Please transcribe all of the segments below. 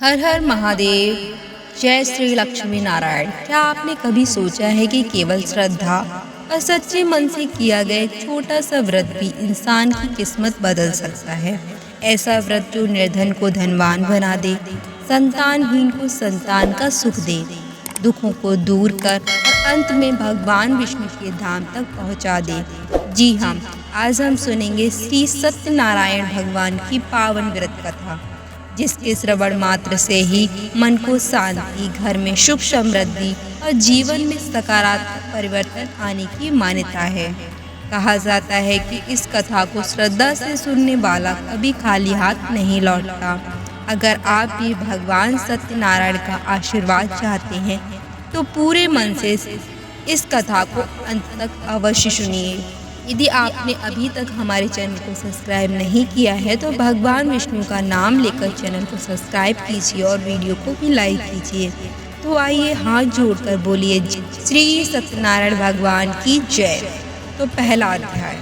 हर हर महादेव। जय श्री लक्ष्मी नारायण। क्या आपने कभी सोचा है कि केवल श्रद्धा और सच्चे मन से किया गया एक छोटा सा व्रत भी इंसान की किस्मत बदल सकता है। ऐसा व्रत जो निर्धन को धनवान बना दे, संतानहीन को संतान का सुख दे, दुखों को दूर कर और अंत में भगवान विष्णु के धाम तक पहुंचा दे। जी हाँ, आज हम सुनेंगे श्री सत्यनारायण भगवान की पावन व्रत कथा, जिसके श्रवण मात्र से ही मन को शांति, घर में सुख समृद्धि और जीवन में सकारात्मक परिवर्तन आने की मान्यता है। कहा जाता है कि इस कथा को श्रद्धा से सुनने वाला कभी खाली हाथ नहीं लौटता। अगर आप भी भगवान सत्यनारायण का आशीर्वाद चाहते हैं तो पूरे मन से इस कथा को अंत तक अवश्य सुनिए। यदि आपने अभी तक हमारे चैनल को सब्सक्राइब नहीं किया है तो भगवान विष्णु का नाम लेकर चैनल को सब्सक्राइब कीजिए और वीडियो को भी लाइक कीजिए। तो आइए हाथ जोड़कर बोलिए श्री सत्यनारायण भगवान की जय। तो पहला अध्याय।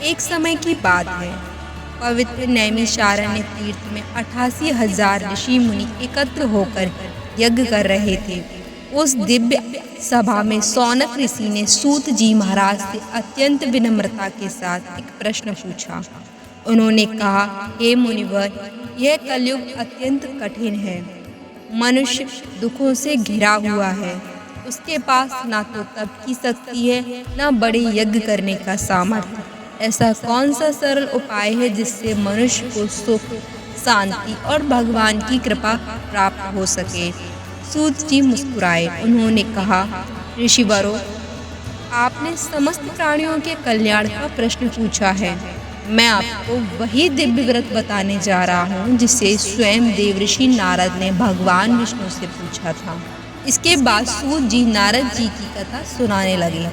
एक समय की बात है, पवित्र नैमिषारण्य तीर्थ में 88,000 ऋषि मुनि एकत्र होकर यज्ञ कर रहे थे। उस दिव्य सभा में सौनक ऋषि ने सूत जी महाराज से अत्यंत विनम्रता के साथ एक प्रश्न पूछा। उन्होंने कहा, हे मुनिवर, यह कलयुग अत्यंत कठिन है। मनुष्य दुखों से घिरा हुआ है। उसके पास ना तो तप की शक्ति है, ना बड़े यज्ञ करने का सामर्थ्य। ऐसा कौन सा सरल उपाय है जिससे मनुष्य को सुख, शांति और भगवान की कृपा प्राप्त हो सके? सूत जी मुस्कुराए। उन्होंने कहा, ऋषिवरों, आपने समस्त प्राणियों के कल्याण का प्रश्न पूछा है। मैं आपको वही दिव्य व्रत बताने जा रहा हूँ जिसे स्वयं देवऋषि नारद ने भगवान विष्णु से पूछा था। इसके बाद सूत जी नारद जी की कथा सुनाने लगे।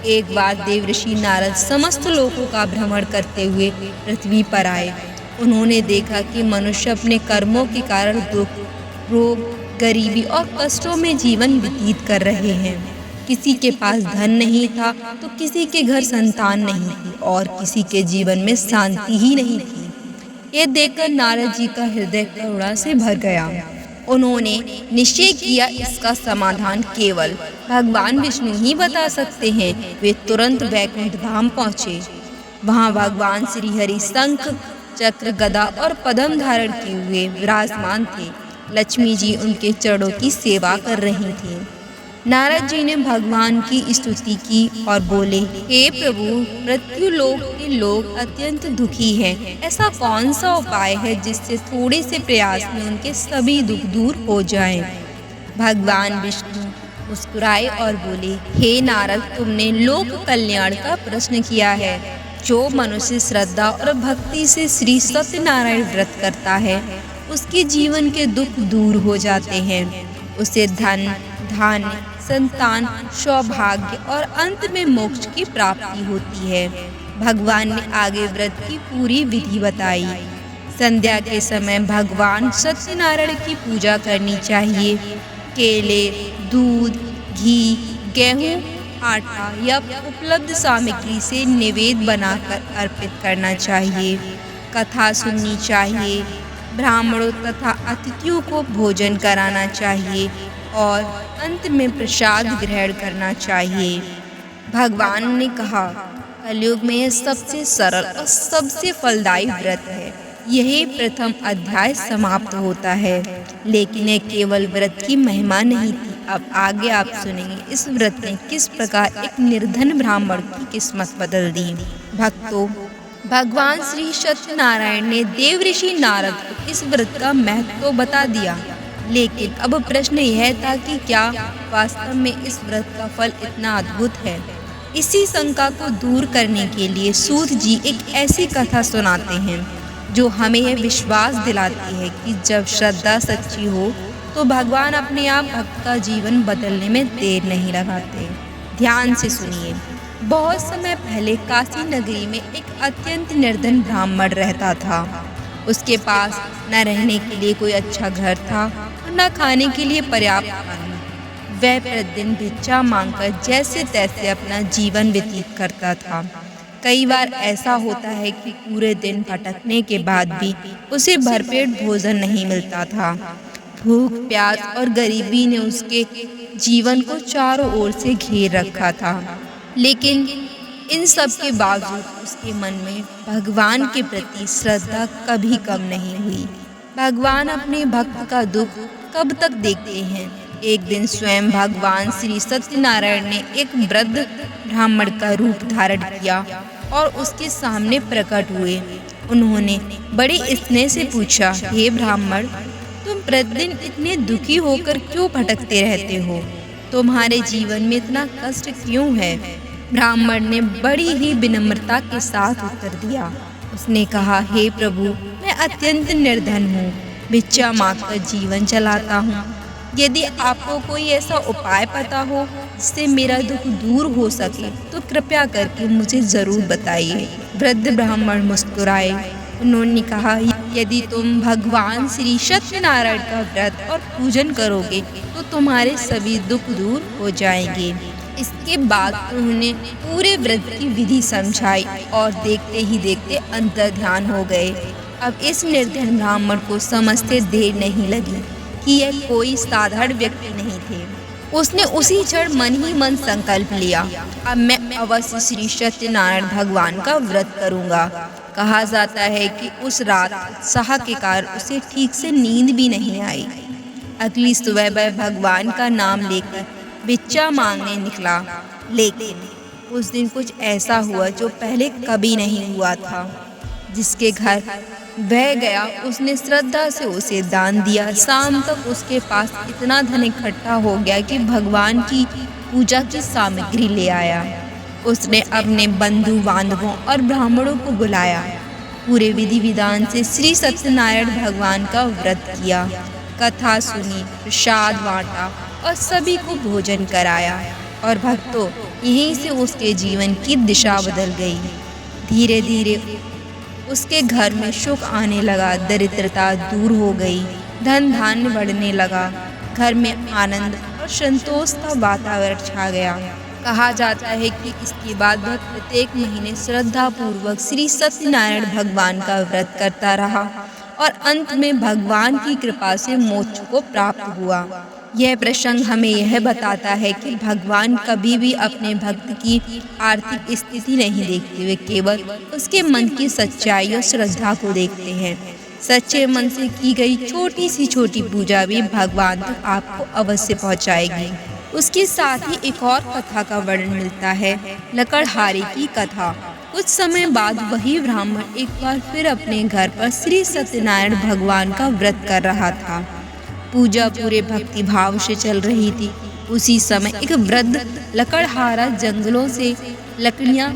एक बार देवऋषि नारद समस्त लोकों का भ्रमण करते हुए पृथ्वी पर आए। उन्होंने देखा कि मनुष्य अपने कर्मों के कारण दुख, रोग, गरीबी और कष्टों में जीवन व्यतीत कर रहे हैं। किसी के पास धन नहीं था तो किसी के घर संतान नहीं थी और किसी के जीवन में शांति ही नहीं थी। ये देखकर नारद जी का हृदय करुणा से भर गया। उन्होंने निश्चय किया, इसका समाधान केवल भगवान विष्णु ही बता सकते हैं। वे तुरंत वैकुंठ धाम पहुँचे। वहाँ भगवान श्री हरि शंख, चक्र, गदा और पद्म धारण किए हुए विराजमान थे। लक्ष्मी जी उनके चरणों की सेवा कर रही थीं। नारद जी ने भगवान की स्तुति की और बोले, हे प्रभु, मृत्यु लोक के लोग अत्यंत दुखी हैं। ऐसा कौन सा उपाय है जिससे थोड़े से प्रयास में उनके सभी दुख दूर हो जाएं? भगवान विष्णु मुस्कुराए और बोले, हे नारद, तुमने लोक कल्याण का प्रश्न किया है। जो मनुष्य श्रद्धा और भक्ति से श्री सत्यनारायण व्रत करता है, उसके जीवन के दुख दूर हो जाते हैं। उसे धन, धान्य, संतान, सौभाग्य और अंत में मोक्ष की प्राप्ति होती है। भगवान ने आगे व्रत की पूरी विधि बताई। संध्या के समय भगवान सत्यनारायण की पूजा करनी चाहिए। केले, दूध, घी, गेहूं, आटा या उपलब्ध सामग्री से निवेद बनाकर अर्पित करना चाहिए। कथा सुननी चाहिए। ब्राह्मणों तथा अतिथियों को भोजन कराना चाहिए और अंत में प्रसाद ग्रहण करना चाहिए। भगवान ने कहा, कलयुग में यह सबसे सरल और सबसे फलदायी व्रत है। यही प्रथम अध्याय समाप्त होता है। लेकिन यह केवल व्रत की महिमा नहीं थी। अब आगे आप सुनेंगे इस व्रत ने किस प्रकार एक निर्धन ब्राह्मण की किस्मत बदल दी। भक्तों, भगवान श्री सत्यनारायण ने देवऋषि नारद को इस व्रत का महत्व तो बता दिया, लेकिन अब प्रश्न यह था कि क्या वास्तव में इस व्रत का फल इतना अद्भुत है? इसी शंका को दूर करने के लिए सूत जी एक ऐसी कथा सुनाते हैं जो हमें यह विश्वास दिलाती है कि जब श्रद्धा सच्ची हो तो भगवान अपने आप भक्त का जीवन बदलने में देर नहीं लगाते। ध्यान से सुनिए। बहुत समय पहले काशी नगरी में एक अत्यंत निर्धन ब्राह्मण रहता था। उसके पास न रहने के लिए कोई अच्छा घर था और न खाने के लिए पर्याप्त अन्न। वह प्रतिदिन भिक्षा मांगकर जैसे तैसे अपना जीवन व्यतीत करता था। कई बार ऐसा होता है कि पूरे दिन भटकने के बाद भी उसे भरपेट भोजन नहीं मिलता था। भूख, प्यास और गरीबी ने उसके जीवन को चारों ओर से घेर रखा था। लेकिन इन सब के बावजूद उसके मन में भगवान के प्रति श्रद्धा कभी कम नहीं हुई। भगवान अपने भक्त का दुख कब तक देखते हैं। एक दिन स्वयं भगवान श्री सत्यनारायण ने एक वृद्ध ब्राह्मण का रूप धारण किया और उसके सामने प्रकट हुए। उन्होंने बड़े स्नेह से पूछा, हे ब्राह्मण, तुम प्रतिदिन इतने दुखी होकर क्यों भटकते रहते हो? तुम्हारे जीवन में इतना कष्ट क्यों है? ब्राह्मण ने बड़ी ही विनम्रता के साथ उत्तर दिया। उसने कहा, हे प्रभु, मैं अत्यंत निर्धन हूँ, भिक्षा मांगकर जीवन चलाता हूँ। यदि आपको कोई ऐसा उपाय पता हो जिससे मेरा दुख दूर हो सके तो कृपया करके मुझे जरूर बताइए। वृद्ध ब्राह्मण मुस्कुराए। उन्होंने कहा, यदि तुम भगवान श्री सत्यनारायण का व्रत और पूजन करोगे तो तुम्हारे सभी दुख दूर हो जाएंगे। इसके बाद उन्होंने पूरे व्रत की विधि समझाई और देखते ही देखते अंतर्ध्यान हो गए। अब इस निर्धन ब्राह्मण को समझते देर नहीं लगी कि यह कोई साधारण व्यक्ति नहीं थे। उसने उसी क्षण मन ही मन संकल्प लिया, अब मैं अवश्य श्री सत्यनारायण भगवान का व्रत करूंगा। कहा जाता है कि उस रात उत्साह के कारण उसे ठीक से नींद भी नहीं आई। अगली सुबह वह भगवान का नाम लेकर भिक्षा मांगने निकला। लेकिन उस दिन कुछ ऐसा हुआ जो पहले कभी नहीं हुआ था। जिसके घर वह गया उसने श्रद्धा से उसे दान दिया। शाम तक उसके पास इतना धन इकट्ठा हो गया कि भगवान की पूजा की सामग्री ले आया। उसने अपने बंधु बांधवों और ब्राह्मणों को बुलाया। पूरे विधि विधान से श्री सत्यनारायण भगवान का व्रत किया, कथा सुनी, प्रसाद बांटा और सभी को भोजन कराया। और भक्तों, यहीं से उसके जीवन की दिशा बदल गई। धीरे धीरे उसके घर में सुख आने लगा, दरिद्रता दूर हो गई, धन धान्य बढ़ने लगा, घर में आनंद और संतोष का वातावरण छा गया। कहा जाता है कि इसके बाद वह प्रत्येक महीने श्रद्धा पूर्वक श्री सत्यनारायण भगवान का व्रत करता रहा और अंत में भगवान की कृपा से मोक्ष को प्राप्त हुआ। यह प्रसंग हमें यह बताता है कि भगवान कभी भी अपने भक्त की आर्थिक स्थिति नहीं देखते, वे केवल उसके मन की सच्चाई और श्रद्धा को देखते हैं। सच्चे मन से की गई छोटी सी छोटी पूजा भी भगवान तक आपको अवश्य पहुंचाएगी। उसके साथ ही एक और कथा का वर्णन मिलता है, लकड़हारे की कथा। कुछ समय बाद वही ब्राह्मण एक बार फिर अपने घर पर श्री सत्यनारायण भगवान का व्रत कर रहा था। पूजा पूरे भक्ति भाव से चल रही थी। उसी समय एक वृद्ध लकड़हारा जंगलों से लकड़ियां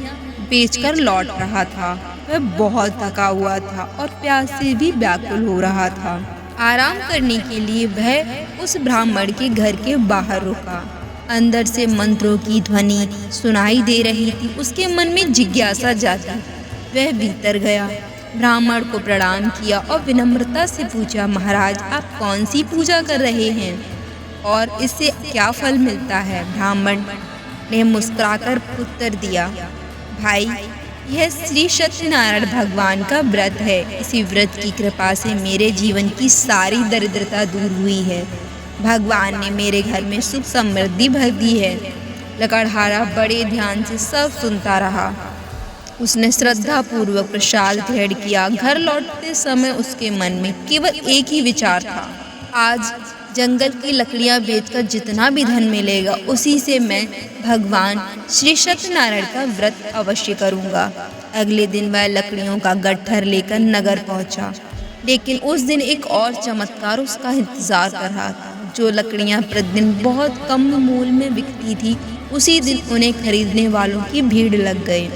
बेचकर लौट रहा था। वह बहुत थका हुआ था और प्यास से भी व्याकुल हो रहा था। आराम करने के लिए वह उस ब्राह्मण के घर के बाहर रुका। अंदर से मंत्रों की ध्वनि सुनाई दे रही थी। उसके मन में जिज्ञासा जागी। वह भीतर गया, ब्राह्मण को प्रणाम किया और विनम्रता से पूछा, महाराज, आप कौन सी पूजा कर रहे हैं और इससे क्या फल मिलता है? ब्राह्मण ने मुस्कुराकर उत्तर दिया, भाई, यह श्री सत्यनारायण भगवान का व्रत है। इसी व्रत की कृपा से मेरे जीवन की सारी दरिद्रता दूर हुई है। भगवान ने मेरे घर में सुख समृद्धि भर दी है। लकड़हारा बड़े ध्यान से सब सुनता रहा। उसने श्रद्धा पूर्वक प्रसाद ग्रहण किया। घर लौटते समय उसके मन में केवल एक ही विचार था, आज जंगल की लकड़ियां बेचकर जितना भी धन मिलेगा उसी से मैं भगवान श्री सत्यनारायण का व्रत अवश्य करूंगा। अगले दिन वह लकड़ियों का गट्ठर लेकर नगर पहुंचा। लेकिन उस दिन एक और चमत्कार उसका इंतजार कर रहा था। जो लकड़ियां प्रतिदिन बहुत कम मूल्य में बिकती थी, उसी दिन उन्हें खरीदने वालों की भीड़ लग गई।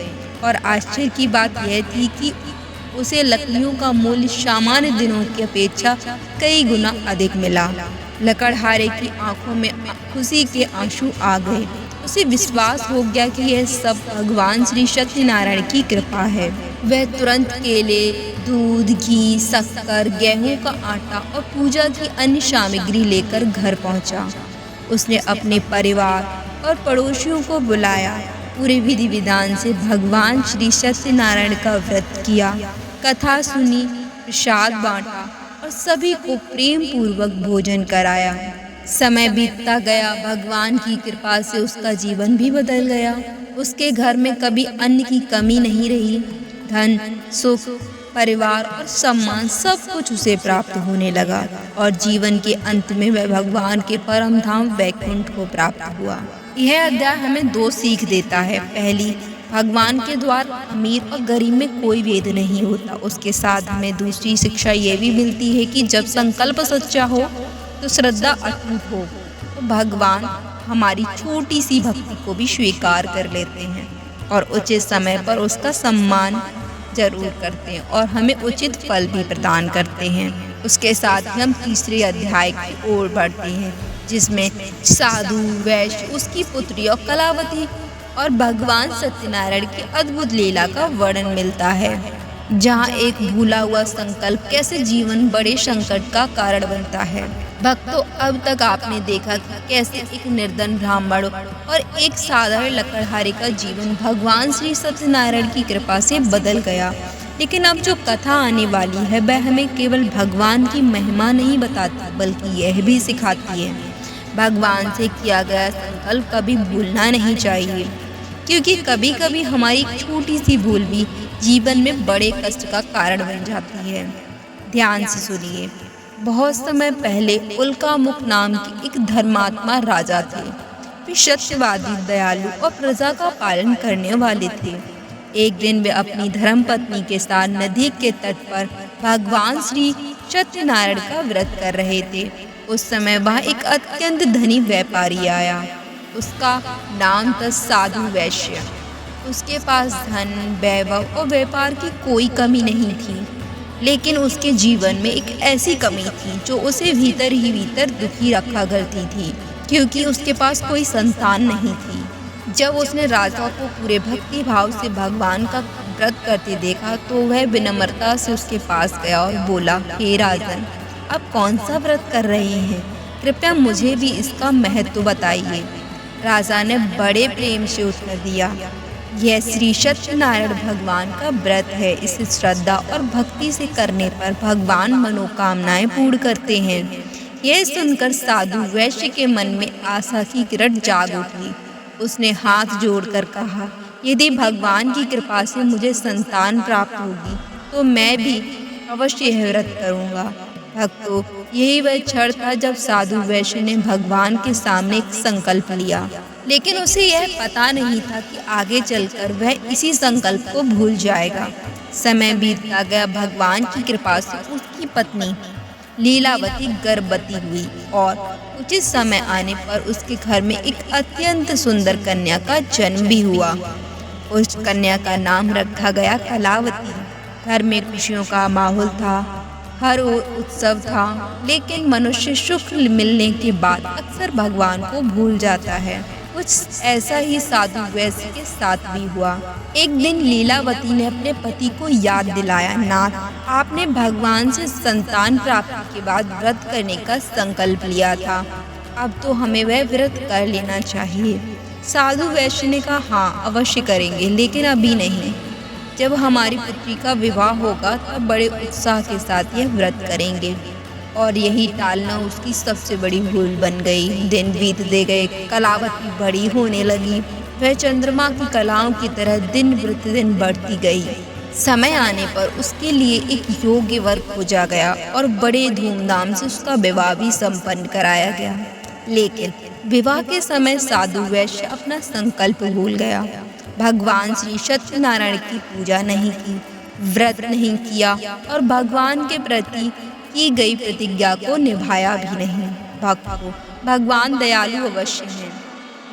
और आश्चर्य की बात यह थी कि उसे लकड़ियों का मूल्य सामान्य दिनों की अपेक्षा कई गुना अधिक मिला। लकड़हारे की आंखों में खुशी के आंसू आ गए। उसे विश्वास हो गया कि यह सब भगवान श्री सत्यनारायण की कृपा है। वह तुरंत केले, दूध, घी, शक्कर, गेहूं का आटा और पूजा की अन्य सामग्री लेकर घर पहुंचा। उसने अपने परिवार और पड़ोसियों को बुलाया। पूरे विधि विधान से भगवान श्री सत्यनारायण का व्रत किया, कथा सुनी, प्रसाद बांटा और और सभी को प्रेम पूर्वक भोजन कराया। समय बीतता गया, भगवान की कृपा से उसका जीवन भी बदल गया। उसके घर में कभी अन्न की कमी नहीं रही। धन, सुख, परिवार और सम्मान सब कुछ उसे प्राप्त होने लगा और जीवन के अंत में वह भगवान के परम धाम वैकुंठ को प्राप्त हुआ। यह अध्याय हमें दो सीख देता है। पहली, भगवान के द्वार अमीर और गरीब में कोई भेद नहीं होता। उसके साथ हमें दूसरी शिक्षा ये भी मिलती है कि जब संकल्प सच्चा हो तो श्रद्धा अटूट हो तो भगवान हमारी छोटी सी भक्ति को भी स्वीकार कर लेते हैं और उचित समय पर उसका सम्मान जरूर करते हैं और हमें उचित फल भी प्रदान करते हैं। उसके साथ ही हम तीसरे अध्याय की ओर बढ़ते हैं, जिसमें साधु, वैश्य, उसकी पुत्री और कलावती और भगवान सत्यनारायण की अद्भुत लीला का वर्णन मिलता है, जहाँ एक भूला हुआ संकल्प कैसे जीवन बड़े संकट का कारण बनता है। भक्तों, अब तक आपने देखा कि कैसे एक निर्धन ब्राह्मण और एक साधारण लकड़हारे का जीवन भगवान श्री सत्यनारायण की कृपा से बदल गया। लेकिन अब जो कथा आने वाली है वह हमें केवल भगवान की महिमा नहीं बताती, बल्कि यह भी सिखाती है भगवान से किया गया संकल्प कभी भूलना नहीं चाहिए, क्योंकि कभी कभी हमारी छोटी सी भूल भी जीवन में बड़े कष्ट का कारण बन जाती है। ध्यान से सुनिए। बहुत समय पहले उल्कामुख नाम के एक धर्मात्मा राजा थे। वे सत्यवादी, दयालु और प्रजा का पालन करने वाले थे। एक दिन वे अपनी धर्मपत्नी के साथ नदी के तट पर भगवान श्री सत्यनारायण का व्रत कर रहे थे। उस समय वहाँ एक अत्यंत धनी व्यापारी आया। उसका नाम था साधु वैश्य। उसके पास धन, वैभव और व्यापार की कोई कमी नहीं थी, लेकिन उसके जीवन में एक ऐसी कमी थी जो उसे भीतर ही भीतर दुखी रखा करती थी, क्योंकि उसके पास कोई संतान नहीं थी। जब उसने राजा को पूरे भक्ति भाव से भगवान का व्रत करते देखा तो वह विनम्रता से उसके पास गया और बोला, हे राजन, आप कौन सा व्रत कर रहे हैं? कृपया मुझे भी इसका महत्व बताइए। राजा ने बड़े प्रेम से उत्तर दिया, यह श्री सत्यनारायण भगवान का व्रत है। इसे श्रद्धा और भक्ति से करने पर भगवान मनोकामनाएं पूर्ण करते हैं। यह सुनकर साधु वैश्य के मन में आशा की किरण जाग उठी। उसने हाथ जोड़कर कहा, यदि भगवान की कृपा से मुझे संतान प्राप्त होगी तो मैं भी अवश्य यह व्रत करूँगा। भक्तों, यही वह क्षण था जब साधु वैश्य ने भगवान के सामने एक संकल्प लिया, लेकिन उसे यह पता नहीं था कि आगे चलकर वह इसी संकल्प को भूल जाएगा। समय बीतता गया। भगवान की कृपा से उसकी पत्नी लीलावती गर्भवती हुई और उचित समय आने पर उसके घर में एक अत्यंत सुंदर कन्या का जन्म भी हुआ। उस कन्या का नाम रखा गया कलावती। घर में खुशियों का माहौल था, हर ओर उत्सव था, लेकिन मनुष्य सुख मिलने के बाद अक्सर भगवान को भूल जाता है। कुछ ऐसा ही साधु वैश्य के साथ भी हुआ। एक दिन लीलावती ने अपने पति को याद दिलाया, नाथ, आपने भगवान से संतान प्राप्ति के बाद व्रत करने का संकल्प लिया था, अब तो हमें वह व्रत कर लेना चाहिए। साधु वैश्य ने कहा, हाँ अवश्य करेंगे, लेकिन अभी नहीं। जब हमारी पुत्री का विवाह होगा तब बड़े उत्साह के साथ यह व्रत करेंगे। और यही टालना उसकी सबसे बड़ी भूल बन गई। दिन बीतते गए, कलावती बड़ी होने लगी। वह चंद्रमा की कलाओं की तरह दिन प्रतिदिन बढ़ती गई। समय आने पर उसके लिए एक योग्य वर खोजा गया और बड़े धूमधाम से उसका विवाह भी संपन्न कराया गया। लेकिन विवाह के समय साधु वैश्य अपना संकल्प भूल गया। भगवान श्री सत्यनारायण की पूजा नहीं की, व्रत नहीं किया और भगवान के प्रति की गई प्रतिज्ञा को निभाया भी नहीं। भक्तों, भगवान दयालु अवश्य हैं,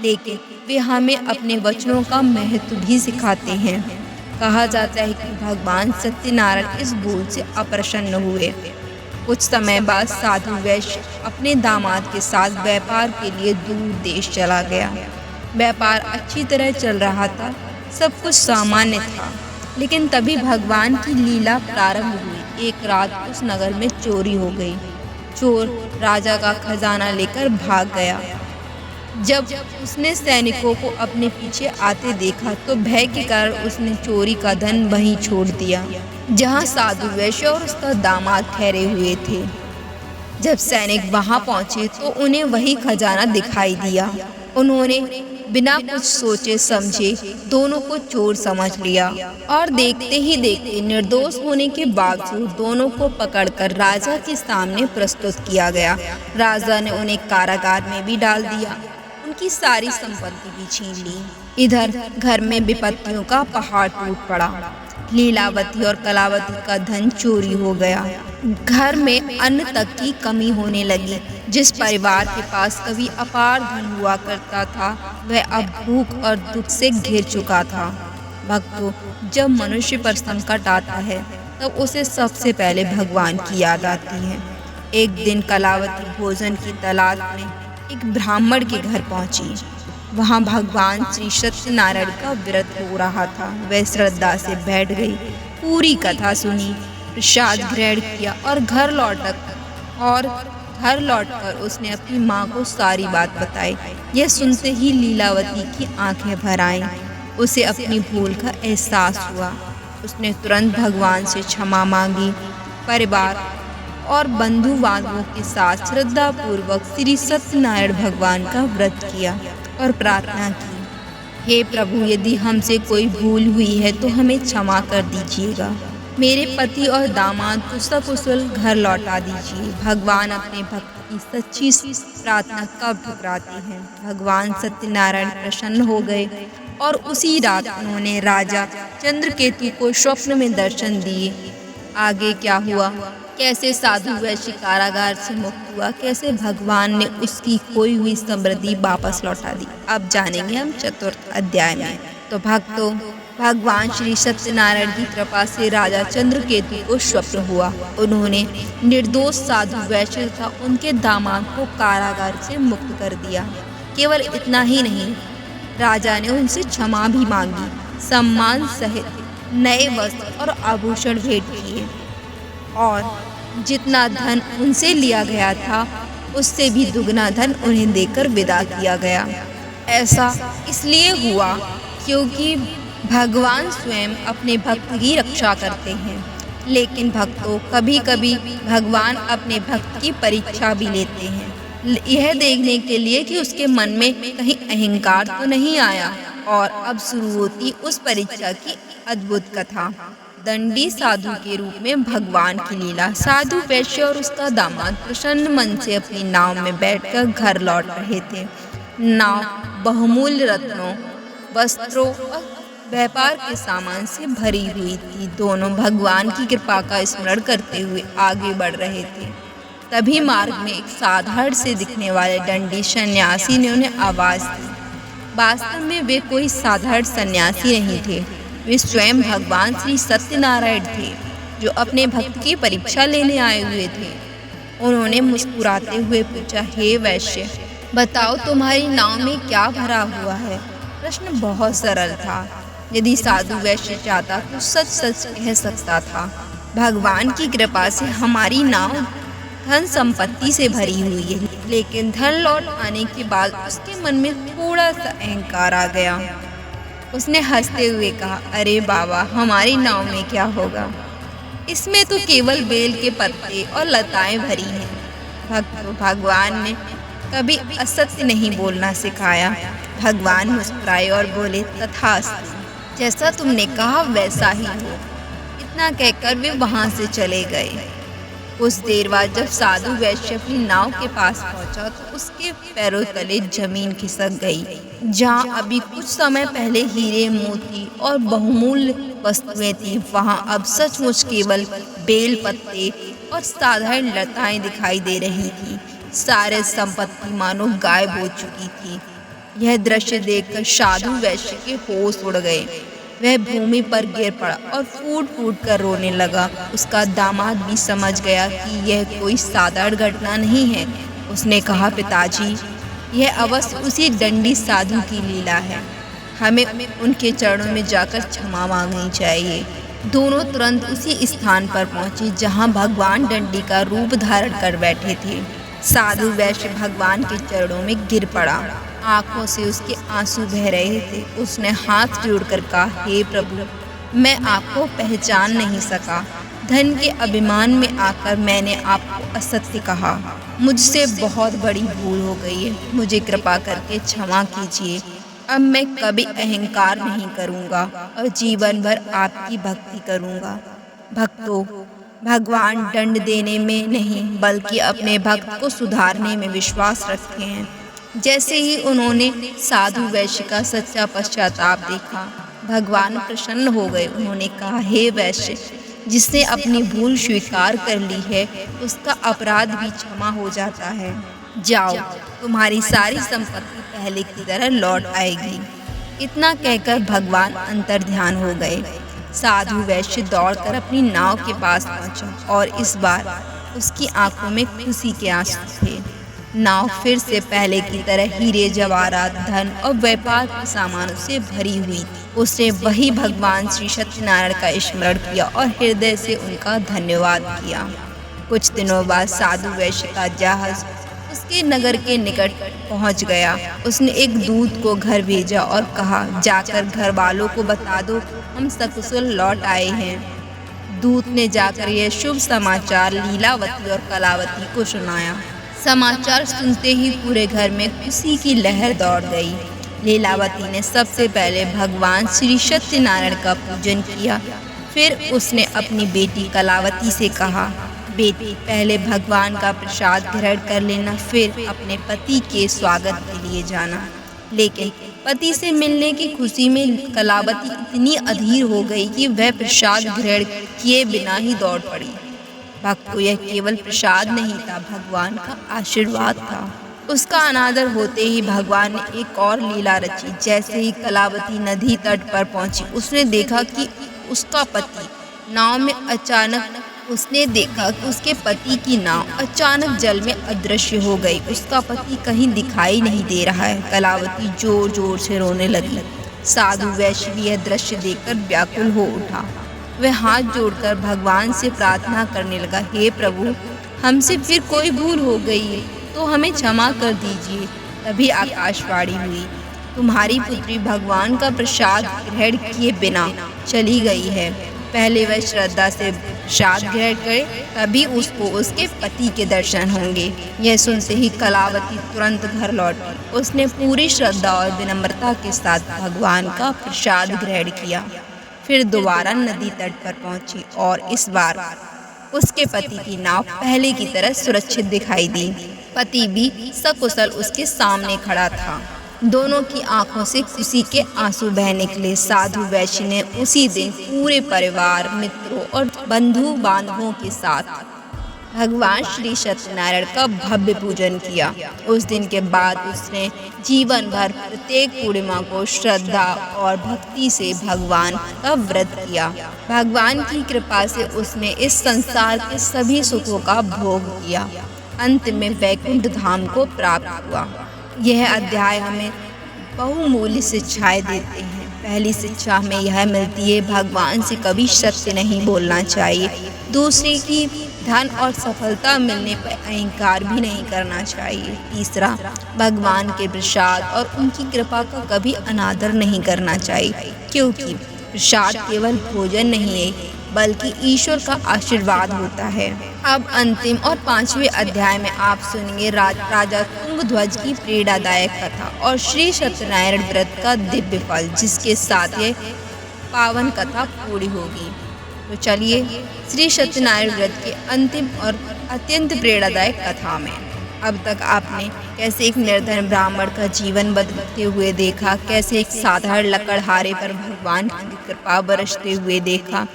लेकिन वे हमें अपने वचनों का महत्व भी सिखाते हैं। कहा जाता है कि भगवान सत्यनारायण इस भूल से अप्रसन्न हुए। कुछ समय बाद साधु वैश्य अपने दामाद के साथ व्यापार के लिए दूर देश चला गया। व्यापार अच्छी तरह चल रहा था, सब कुछ सामान्य था, लेकिन तभी भगवान की लीला प्रारंभ हुई। एक रात उस नगर में चोरी हो गई। चोर राजा का खजाना लेकर भाग गया। जब उसने सैनिकों को अपने पीछे आते देखा तो भय के कारण उसने चोरी का धन वहीं छोड़ दिया जहां साधु वैश्य और उसका दामाद ठहरे हुए थे। जब सैनिक वहां पहुंचे तो उन्हें वही खजाना दिखाई दिया। उन्होंने बिना कुछ सोचे समझे दोनों को चोर समझ लिया और देखते ही देखते निर्दोष होने के बावजूद दोनों को पकड़कर राजा के सामने प्रस्तुत किया गया। राजा ने उन्हें कारागार में भी डाल दिया, उनकी सारी संपत्ति भी छीन ली। इधर घर में विपत्तियों का पहाड़ टूट पड़ा। लीलावती और कलावती का धन चोरी हो गया। घर में अन्न तक की कमी होने लगी। जिस परिवार के पास कभी अपार धन हुआ करता था वह अब भूख और दुख से घिर चुका था। भक्तों, जब मनुष्य पर संकट आता है तब उसे सबसे पहले भगवान की याद आती है। एक दिन कलावती भोजन की तलाश में एक ब्राह्मण के घर पहुंची। वहां भगवान श्री सत्यनारायण का व्रत हो रहा था। वह श्रद्धा से बैठ गई, पूरी कथा सुनी, प्रसाद ग्रहण किया और घर लौटकर उसने अपनी माँ को सारी बात बताई। यह सुनते ही लीलावती की आंखें भर आईं। उसे अपनी भूल का एहसास हुआ। उसने तुरंत भगवान से क्षमा मांगी। परिवार और बंधु बांधवों के साथ श्रद्धा पूर्वक श्री सत्यनारायण भगवान का व्रत किया और प्रार्थना की, हे प्रभु, यदि हमसे कोई भूल हुई है तो हमें क्षमा कर दीजिएगा। मेरे पति और दामाद को सकुशल घर लौटा दीजिए। भगवान अपने भक्त की सच्ची प्रार्थना कब ठुकराते हैं। भगवान सत्यनारायण प्रसन्न हो गए और उसी रात उन्होंने राजा चंद्रकेतु को स्वप्न में दर्शन दिए। आगे क्या हुआ, कैसे साधु वैश्य कारागार से मुक्त हुआ, कैसे भगवान ने उसकी खोई हुई समृद्धि वापस लौटा दी, अब जानेंगे हम चतुर्थ अध्याय में। तो भक्तों, भगवान श्री सत्यनारायण की कृपा से राजा चंद्रकेतु को स्वप्न हुआ। उन्होंने निर्दोष साधु वैश्य तथा उनके दामाद को कारागार से मुक्त कर दिया। केवल इतना ही नहीं, राजा ने उनसे क्षमा भी मांगी, सम्मान सहित नए वस्त्र और आभूषण भेंट किए और जितना धन उनसे लिया गया था उससे भी दुगना धन उन्हें देकर विदा किया गया। ऐसा इसलिए हुआ क्योंकि भगवान स्वयं अपने भक्त की रक्षा करते हैं। लेकिन भक्तों, कभी कभी भगवान अपने भक्त की परीक्षा भी लेते हैं, यह देखने के लिए कि उसके मन में कहीं अहंकार तो नहीं आया। और अब शुरू होती उस परीक्षा की अद्भुत कथा। दंडी साधु के रूप में भगवान की लीला। साधु वैश्य और उसका दामाद प्रसन्न मन से अपनी नाव में बैठकर घर लौट रहे थे। नाव बहुमूल्य रत्नों, वस्त्रों और व्यापार के सामान से भरी हुई थी। दोनों भगवान की कृपा का स्मरण करते हुए आगे बढ़ रहे थे। तभी मार्ग में एक साधारण से दिखने वाले दंडी सन्यासी ने उन्हें आवाज दी। वास्तव में वे कोई साधारण सन्यासी नहीं थे, वे स्वयं भगवान श्री सत्यनारायण थे जो अपने भक्त की परीक्षा लेने आए हुए थे। उन्होंने मुस्कुराते हुए पूछा, हे वैश्य, बताओ तुम्हारी नाव में क्या भरा हुआ है। प्रश्न बहुत सरल था। यदि साधु वैश्य चाहता तो सच सच कह सकता था, भगवान की कृपा से हमारी नाव धन संपत्ति से भरी हुई है। लेकिन धन लौट आने के बाद उसके मन में थोड़ा सा अहंकार आ गया। उसने हंसते हुए कहा, अरे बाबा, हमारी नाव में क्या होगा, इसमें तो केवल बेल के पत्ते और लताएं भरी हैं। भगवान ने कभी असत्य नहीं बोलना सिखाया। भगवान मुस्कुराए और बोले, तथास्तु, जैसा तुमने कहा वैसा ही हो। इतना कहकर वे वहां से चले गए। कुछ देर बाद जब साधु वैश्य अपनी नाव के पास पहुंचा तो उसके पैरों तले जमीन खिसक गई। जहां अभी कुछ समय पहले हीरे, मोती और बहुमूल्य वस्तुएं थी, वहां अब सचमुच केवल बेल पत्ते और साधारण लताएं दिखाई दे रही थी। सारे संपत्ति मानो गायब हो चुकी थी। यह दृश्य देखकर साधु वैश्य के होश उड़ गए। वह भूमि पर गिर पड़ा और फूट फूट कर रोने लगा। उसका दामाद भी समझ गया कि यह कोई साधारण घटना नहीं है। उसने कहा, पिताजी, यह अवश्य उसी दंडी साधु की लीला है। हमें उनके चरणों में जाकर क्षमा मांगनी चाहिए। दोनों तुरंत उसी स्थान पर पहुंचे जहां भगवान दंडी का रूप धारण कर बैठे थे। साधु वैश्य भगवान के चरणों में गिर पड़ा आंखों से उसके आंसू बह रहे थे। उसने हाथ जोड़कर कहा, हे प्रभु, मैं आपको पहचान नहीं सका। धन के अभिमान में आकर मैंने आपको असत्य कहा। मुझसे बहुत बड़ी भूल हो गई है। मुझे कृपा करके क्षमा कीजिए। अब मैं कभी अहंकार नहीं करूँगा और जीवन भर आपकी भक्ति करूँगा। भक्तों, भगवान दंड देने में नहीं बल्कि अपने भक्त को सुधारने में विश्वास रखते हैं। जैसे ही उन्होंने साधु वैश्य का सच्चा पश्चाताप देखा, भगवान प्रसन्न हो गए। उन्होंने कहा, हे वैश्य, जिसने अपनी भूल स्वीकार कर ली है उसका अपराध भी क्षमा हो जाता है। जाओ, तुम्हारी सारी संपत्ति पहले की तरह लौट आएगी। इतना कहकर भगवान अंतर्ध्यान हो गए। साधु वैश्य दौड़कर अपनी नाव के पास पहुंचा और इस बार उसकी आंखों में खुशी के आंसू थे। नाव फिर से पहले की तरह हीरे जवाहरात, धन और व्यापार के सामानों से भरी हुई थी। उसने वही भगवान श्री सत्यनारायण का स्मरण किया और हृदय से उनका धन्यवाद किया। कुछ दिनों बाद साधु वैश्य का जहाज उसके नगर के निकट पहुंच गया। उसने एक दूत को घर भेजा और कहा, जाकर घर वालों को बता दो हम सकुशल लौट आए हैं। दूत ने जाकर यह शुभ समाचार लीलावती और कलावती को सुनाया। समाचार सुनते ही पूरे घर में खुशी की लहर दौड़ गई। लीलावती ने सबसे पहले भगवान श्री सत्यनारायण का पूजन किया। फिर उसने अपनी बेटी कलावती से कहा, बेटी, पहले भगवान का प्रसाद ग्रहण कर लेना, फिर अपने पति के स्वागत के लिए जाना। लेकिन पति से मिलने की खुशी में कलावती इतनी अधीर हो गई कि वह प्रसाद ग्रहण किए बिना ही दौड़ पड़ी। भक्त को यह केवल प्रसाद नहीं था, भगवान का आशीर्वाद था। उसका अनादर होते ही भगवान ने एक और लीला रची। जैसे ही कलावती नदी तट पर पहुंची, उसने देखा कि उसके पति की नाव अचानक जल में अदृश्य हो गई। उसका पति कहीं दिखाई नहीं दे रहा है। कलावती जोर जोर से रोने लगी। साधु वैश्य भी यह दृश्य देखकर व्याकुल हो उठा। वह हाथ जोड़कर भगवान से प्रार्थना करने लगा, हे प्रभु, हमसे फिर कोई भूल हो गई है तो हमें क्षमा कर दीजिए। तभी आकाशवाणी हुई, तुम्हारी पुत्री भगवान का प्रसाद ग्रहण किए बिना चली गई है। पहले वह श्रद्धा से प्रसाद ग्रहण करे, तभी उसको उसके पति के दर्शन होंगे। यह सुनते ही कलावती तुरंत घर लौटी। उसने पूरी श्रद्धा और विनम्रता के साथ भगवान का प्रसाद ग्रहण किया। फिर दोबारा नदी तट पर पहुंची और इस बार उसके पति की नाव पहले की तरह सुरक्षित दिखाई दी। पति भी सकुशल उसके सामने खड़ा था। दोनों की आंखों से खुशी के आंसू बह निकले। साधु वैश्य ने उसी दिन पूरे परिवार, मित्रों और बंधु बांधवों के साथ भगवान श्री सत्यनारायण का भव्य पूजन किया। उस दिन के बाद उसने जीवन भर प्रत्येक पूर्णिमा को श्रद्धा और भक्ति से भगवान का व्रत किया। भगवान की कृपा से उसने इस संसार के सभी सुखों का भोग किया। अंत में वैकुंठ धाम को प्राप्त हुआ। यह अध्याय हमें बहुमूल्य शिक्षाएं देते हैं। पहली शिक्षा हमें यह मिलती है, भगवान से कभी सत्य नहीं बोलना चाहिए। दूसरे की धन और सफलता मिलने पर अहंकार भी नहीं करना चाहिए। तीसरा, भगवान के प्रसाद और उनकी कृपा का कभी अनादर नहीं करना चाहिए, क्योंकि प्रसाद केवल भोजन नहीं है बल्कि ईश्वर का आशीर्वाद होता है। अब अंतिम और 5वें अध्याय में आप सुनेंगे राजा तुंगध्वज की प्रेरणादायक कथा और श्री सत्यनारायण व्रत का दिव्य फल, जिसके साथ ये पावन कथा पूरी होगी। तो चलिए श्री सत्यनारायण व्रत के अंतिम और अत्यंत प्रेरणादायक कथा में। अब तक आपने कैसे एक निर्धन ब्राह्मण का जीवन बदलते हुए देखा, कैसे एक साधारण लकड़हारे पर भगवान की कृपा बरसते हुए देखा,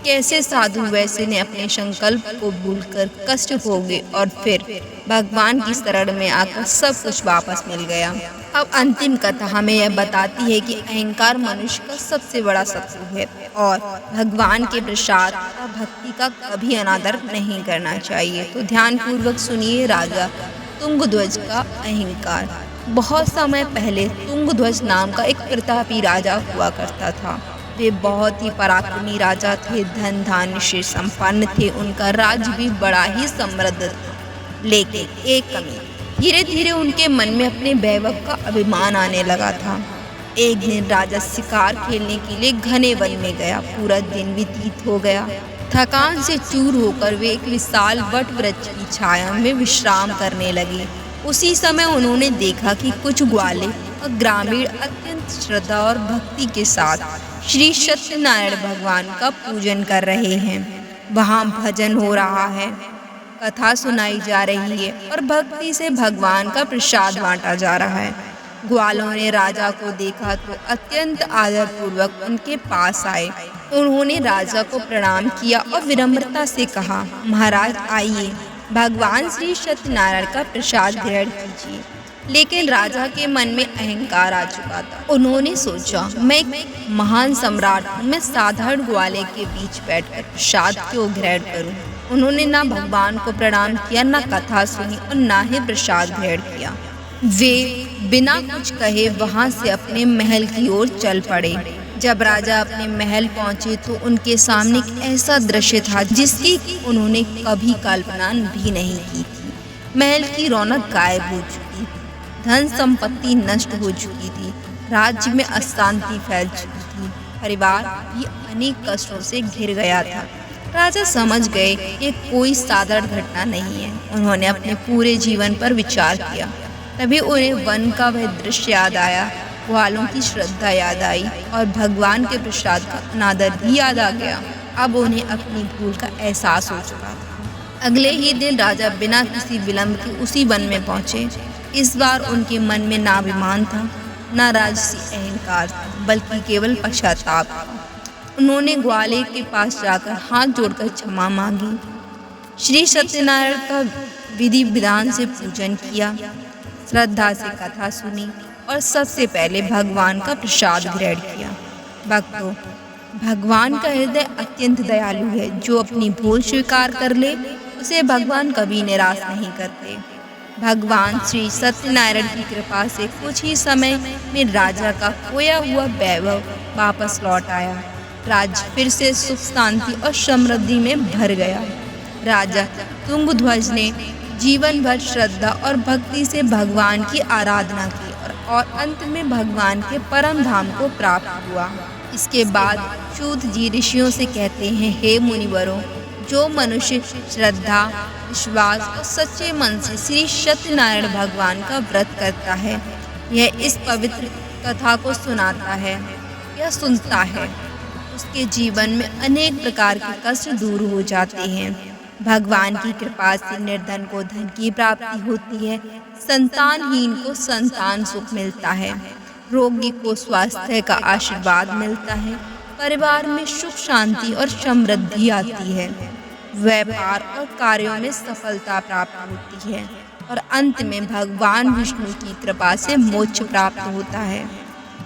कैसे साधु वैश्य ने अपने संकल्प को भूलकर कष्ट भोगे और फिर भगवान की शरण में आकर सब कुछ वापस मिल गया। अब अंतिम कथा हमें यह बताती है कि अहंकार मनुष्य का सबसे बड़ा शत्रु है और भगवान के प्रसाद और भक्ति का कभी अनादर नहीं करना चाहिए। तो ध्यानपूर्वक सुनिए राजा तुंगध्वज का अहंकार। बहुत समय पहले तुंगध्वज नाम का एक प्रतापी राजा हुआ करता था। वे बहुत ही पराक्रमी राजा थे, धन धान्य से संपन्न थे। उनका राज्य भी बड़ा ही समृद्ध था, लेकिन एक कमी, धीरे धीरे उनके मन में अपने वैभव का अभिमान आने लगा था। एक दिन राजा शिकार खेलने के लिए घने वन में गया। पूरा दिन व्यतीत हो गया। थकान से चूर होकर वे एक विशाल वट वृक्ष की छाया में विश्राम करने लगे। उसी समय उन्होंने देखा कि कुछ ग्वाले और ग्रामीण अत्यंत श्रद्धा और भक्ति के साथ श्री सत्यनारायण भगवान का पूजन कर रहे हैं। वहाँ भजन हो रहा है, कथा सुनाई जा रही है और भक्ति से भगवान का प्रसाद बांटा जा रहा है। ग्वालों ने राजा को देखा तो अत्यंत आदरपूर्वक उनके पास आए। उन्होंने राजा को प्रणाम किया और विनम्रता से कहा, महाराज आइए, भगवान श्री सत्यनारायण का प्रसाद ग्रहण कीजिए। लेकिन राजा के मन में अहंकार आ चुका था। उन्होंने सोचा, मैं एक महान सम्राट हूँ, मैं साधारण ग्वाले के बीच बैठकर प्रसाद क्यों ग्रहण करूँ। उन्होंने ना भगवान को प्रणाम किया, ना कथा सुनी और ना ही प्रसाद ग्रहण किया। वे बिना कुछ कहे वहां से अपने महल की ओर चल पड़े। जब राजा अपने महल पहुंचे तो उनके सामने एक ऐसा दृश्य था जिसकी उन्होंने कभी कल्पना भी नहीं की थी। महल की रौनक गायब हो चुकी थी, धन संपत्ति नष्ट हो चुकी थी, राज्य में अशांति फैल चुकी थी, परिवार भी अनेक कष्टों से घिर गया था। राजा समझ गए कि कोई साधारण घटना नहीं है। उन्होंने अपने पूरे जीवन पर विचार किया। तभी उन्हें वन का वह दृश्य याद आया, ग्वालों की श्रद्धा याद आई और भगवान के प्रसाद का अनादर भी याद आ गया। अब उन्हें अपनी भूल का एहसास हो चुका था। अगले ही दिन राजा बिना किसी विलंब के उसी वन में पहुंचे। इस बार उनके मन में ना अभिमान था, ना राजसी अहंकार था, बल्कि केवल पश्चाताप था। उन्होंने ग्वाले के पास जाकर हाथ जोड़कर क्षमा मांगी, श्री सत्यनारायण का विधि विधान से पूजन किया, श्रद्धा से कथा सुनी और सबसे पहले भगवान का प्रसाद ग्रहण किया। भक्तों, भगवान का हृदय अत्यंत दयालु है। जो अपनी भूल स्वीकार कर ले उसे भगवान कभी निराश नहीं करते। भगवान श्री सत्यनारायण की कृपा से कुछ ही समय में राजा का खोया हुआ वैभव वापस लौट आया। राज्य फिर से सुख शांति और समृद्धि में भर गया। राजा तुंगध्वज ने जीवन भर श्रद्धा और भक्ति से भगवान की आराधना की और अंत में भगवान के परम धाम को प्राप्त हुआ। इसके बाद सूत जी ऋषियों से कहते हैं, हे मुनिवरों, जो मनुष्य श्रद्धा, विश्वास और सच्चे मन से श्री सत्यनारायण भगवान का व्रत करता है, यह इस पवित्र कथा को सुनाता है या सुनता है, उसके जीवन में अनेक प्रकार के कष्ट दूर हो जाते हैं। भगवान की कृपा से निर्धन को धन की प्राप्ति होती है, संतानहीन को संतान सुख मिलता है, रोगी को स्वास्थ्य का आशीर्वाद मिलता है, परिवार में सुख शांति और समृद्धि आती है, व्यापार और कार्यों में सफलता प्राप्त होती है और अंत में भगवान विष्णु की कृपा से मोक्ष प्राप्त होता है।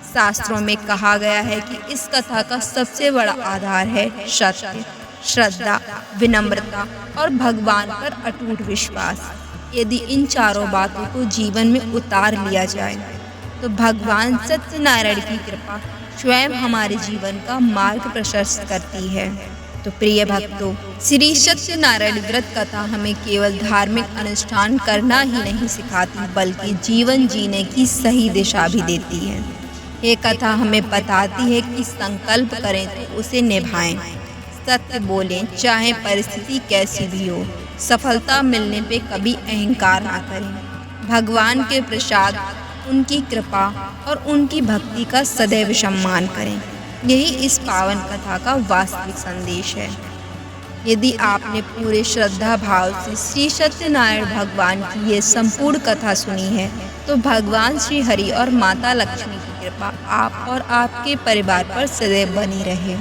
शास्त्रों में कहा गया है कि इस कथा का सबसे बड़ा आधार है सत्य, श्रद्धा, विनम्रता और भगवान पर अटूट विश्वास। यदि इन चारों बातों को जीवन में उतार लिया जाए तो भगवान सत्यनारायण की कृपा स्वयं हमारे जीवन का मार्ग प्रशस्त करती है। तो प्रिय भक्तों, श्री सत्यनारायण व्रत कथा हमें केवल धार्मिक अनुष्ठान करना ही नहीं सिखाती, बल्कि जीवन जीने की सही दिशा भी देती है। ये कथा हमें बताती है कि संकल्प करें तो उसे निभाएं, सत्य बोलें चाहे परिस्थिति कैसी भी हो, सफलता मिलने पे कभी अहंकार ना करें, भगवान के प्रसाद, उनकी कृपा और उनकी भक्ति का सदैव सम्मान करें। यही इस पावन कथा का वास्तविक संदेश है। यदि आपने पूरे श्रद्धा भाव से श्री सत्यनारायण भगवान की ये संपूर्ण कथा सुनी है तो भगवान श्री हरि और माता लक्ष्मी की कृपा आप और आपके परिवार पर सदैव बनी रहे।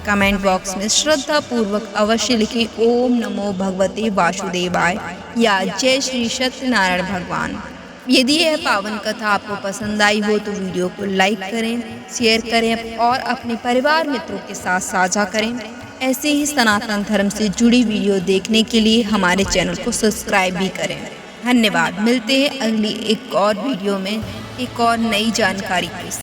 कमेंट बॉक्स में श्रद्धा पूर्वक अवश्य लिखें, ओम नमो भगवते वासुदेवाय या जय श्री सत्यनारायण भगवान। यदि यह पावन कथा आपको पसंद आई हो तो वीडियो को लाइक करें, शेयर करें और अपने परिवार मित्रों के साथ साझा करें। ऐसे ही सनातन धर्म से जुड़ी वीडियो देखने के लिए हमारे चैनल को सब्सक्राइब भी करें। धन्यवाद। मिलते हैं अगली एक और वीडियो में एक और नई जानकारी के साथ।